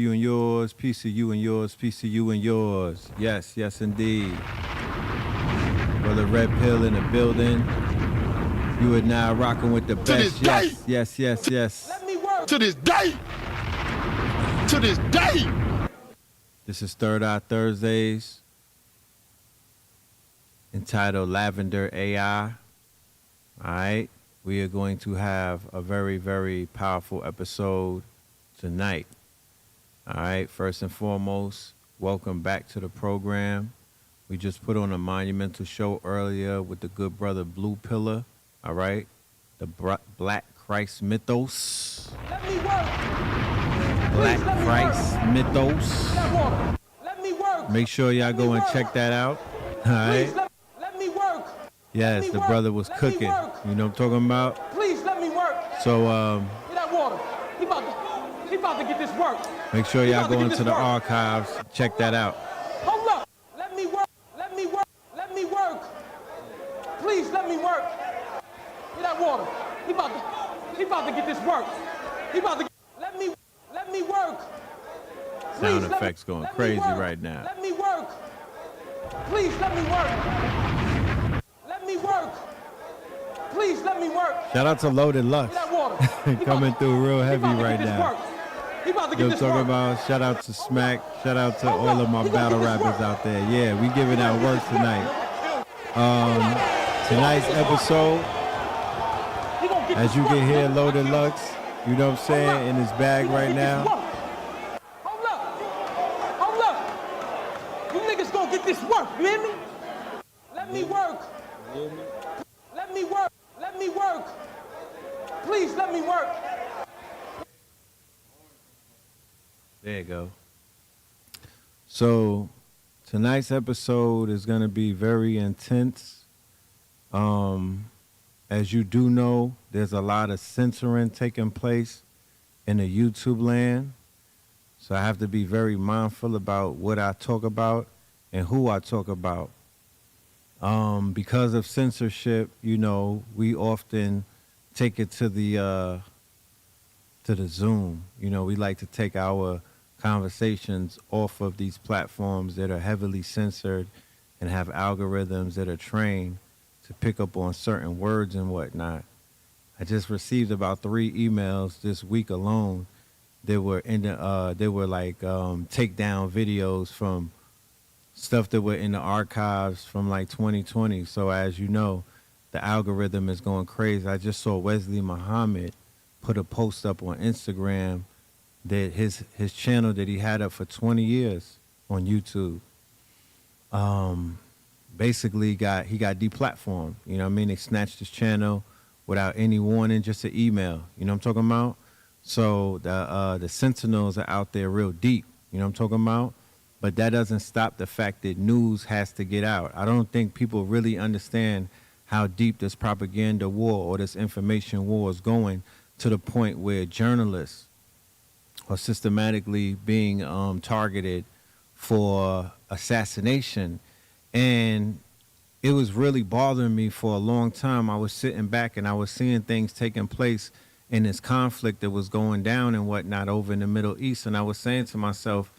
you and yours, peace to you and yours, peace to you and yours. Yes, yes, indeed. Brother Red Pill in the building. You are now rocking with the best. this day. Yes, yes, yes, yes. Let me work. To this day. To this day. This is Third Eye Thursdays, entitled Lavender AI. All right. We are going to have a very, very powerful episode tonight. All right. First and foremost, welcome back to the program. We just put on a monumental show earlier with the good brother Blue Pillar. All right. The Black Christ Mythos. Let me work. Black Please, let me Christ work. Mythos. Let me work. Make sure y'all go and check that out. All right. Please, let me work. Yes, let me the work. brother was Let me cooking. work. You know what I'm talking about? Please let me work. So Get that water. He about to get this work. make sure He y'all about to go get into this the work. archives, check that out. Hold up. Let me work. Let me work. Let me work. Please let me work. Get that water. He about to get this work. He about to let me work. Sound effects going crazy right now. Let me work. Please let me work. Let me work. Please let me work. Shout out to Loaded Lux. Get that water. Coming through real He heavy about to right get this now. work. He about to Yo, get this talking work. about shout out to Smack, shout out to Hold all up. of my He gonna battle get this rappers work. out there. Yeah, we giving out work tonight. Tonight's episode, He gonna get as this you work. can hear Loaded Lux, you know what I'm saying, in his bag He gonna right get this now. work. Hold up. You niggas gonna get this work, you hear me? Let me work. Let me work. Let me work. Please let me work. There you go. So tonight's episode is going to be very intense. As you do know, there's a lot of censoring taking place in the YouTube land. So I have to be very mindful about what I talk about and who I talk about. Because of censorship, you know, we often take it to the Zoom. You know, we like to take our conversations off of these platforms that are heavily censored and have algorithms that are trained to pick up on certain words and whatnot. I just received about 3 emails this week alone that were takedown videos from stuff that were in the archives from like 2020. So as you know, the algorithm is going crazy. I just saw Wesley Muhammad put a post up on Instagram that his channel that he had up for 20 years on YouTube, basically he got deplatformed. You know what I mean? They snatched his channel without any warning, just an email. You know what I'm talking about? So the sentinels are out there real deep. You know what I'm talking about? But that doesn't stop the fact that news has to get out. I don't think people really understand how deep this propaganda war or this information war is going, to the point where journalists are systematically being targeted for assassination. And it was really bothering me for a long time. I was sitting back and I was seeing things taking place in this conflict that was going down and whatnot over in the Middle East. And I was saying to myself,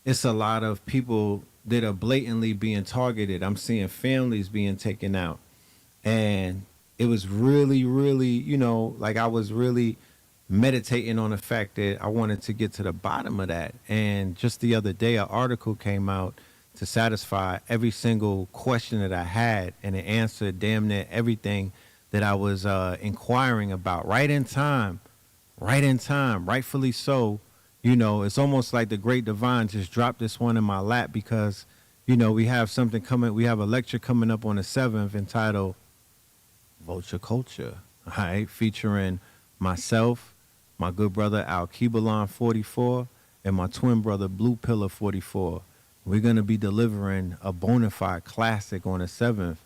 it's a lot of people that are blatantly being targeted. I'm seeing families being taken out. And it was really, really, you know, like I was really meditating on the fact that I wanted to get to the bottom of that. And just the other day, an article came out to satisfy every single question that I had, and it answered damn near everything that I was inquiring about. Right in time, rightfully so. You know, it's almost like the great divine just dropped this one in my lap because, you know, we have a lecture coming up on the 7th entitled Vulture Culture, all right, featuring myself, my good brother Al Kebalon 44, and my twin brother Blue Pillar 44. We're going to be delivering a bona fide classic on the 7th.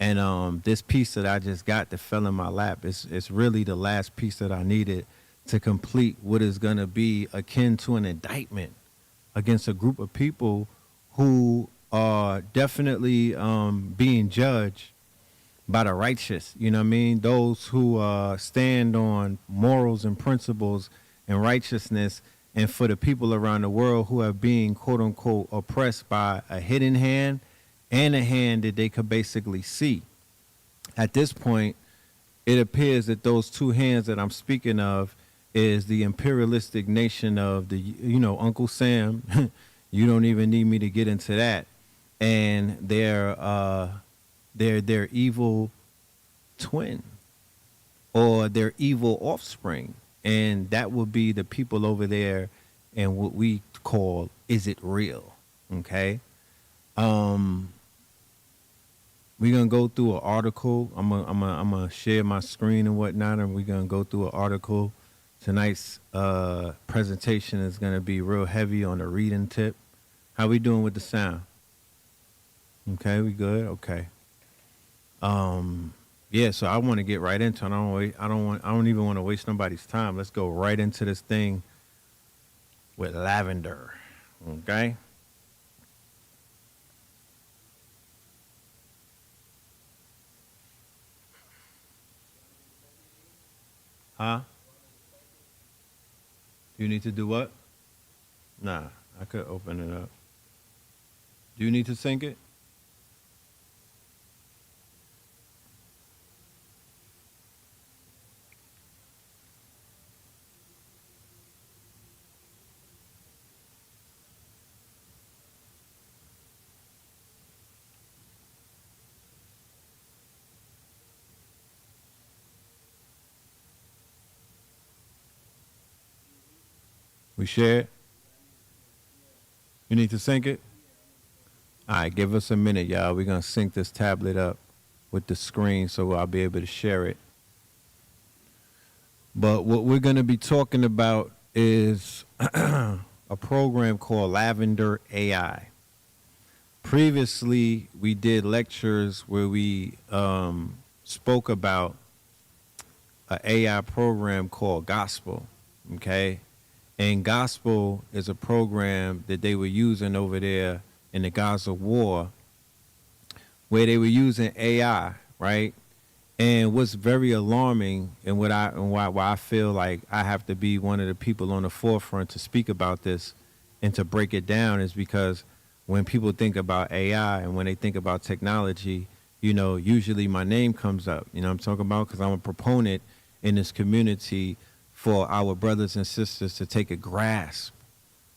And this piece that I just got that fell in my lap is really the last piece that I needed to complete what is going to be akin to an indictment against a group of people who are definitely being judged by the righteous. You know what I mean? Those who stand on morals and principles and righteousness and for the people around the world who are being quote unquote oppressed by a hidden hand and a hand that they could basically see. At this point, it appears that those two hands that I'm speaking of is the imperialistic nation of the, Uncle Sam. You don't even need me to get into that, and their evil twin or their evil offspring, and that would be the people over there, and what we call, is it real? Okay. We're gonna go through an article. I'm gonna share my screen and whatnot, and we're gonna go through an article. Tonight's presentation is gonna be real heavy on the reading tip. How we doing with the sound? Okay, we good. Okay. Yeah. So I want to get right into it. I don't even want to waste nobody's time. Let's go right into this thing with Lavender. Okay. Huh? Do you need to do what? Nah, I could open it up. Do you need to sync it? We share it? You need to sync it? All right, give us a minute, y'all. We're going to sync this tablet up with the screen so I'll be able to share it. But what we're going to be talking about is a program called Lavender AI. Previously, we did lectures where we spoke about an AI program called Gospel, okay? And Gospel is a program that they were using over there in the Gaza war, where they were using AI, right? And what's very alarming, and why I feel like I have to be one of the people on the forefront to speak about this and to break it down, is because when people think about AI and when they think about technology, usually my name comes up. You know what I'm talking about? Because I'm a proponent in this community for our brothers and sisters to take a grasp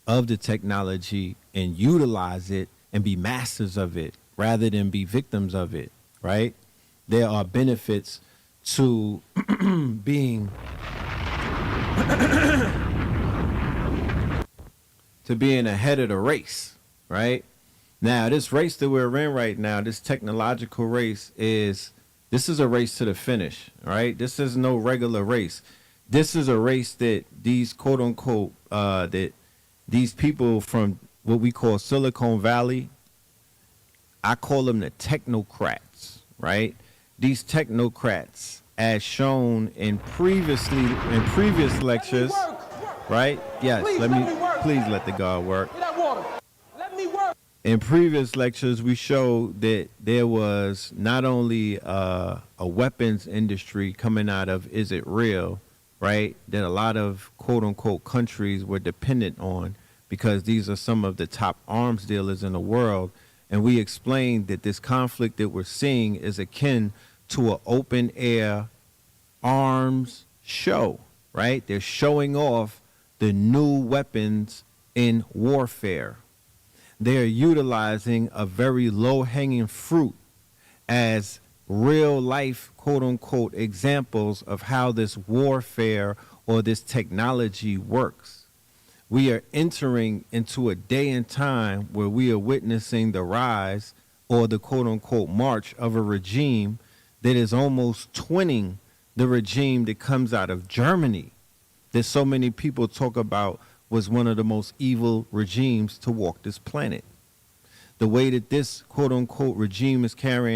of the technology and utilize it and be masters of it rather than be victims of it, right? There are benefits to being ahead of the race, right? Now, this race that we're in right now, this technological race, this is a race to the finish, right? This is no regular race. This is a race that these quote unquote that these people from what we call Silicon Valley, I call them the technocrats, right? These technocrats, as shown in previous lectures, right? Yes, please let the God work. Let me work. In previous lectures, we showed that there was not only a weapons industry coming out of Is It Real, right, that a lot of quote-unquote countries were dependent on, because these are some of the top arms dealers in the world. And we explained that this conflict that we're seeing is akin to an open-air arms show, right? They're showing off the new weapons in warfare. They're utilizing a very low-hanging fruit as real life, quote unquote, examples of how this warfare or this technology works. We are entering into a day and time where we are witnessing the rise or the quote unquote march of a regime that is almost twinning the regime that comes out of Germany, that so many people talk about was one of the most evil regimes to walk this planet. The way that this quote unquote regime is carrying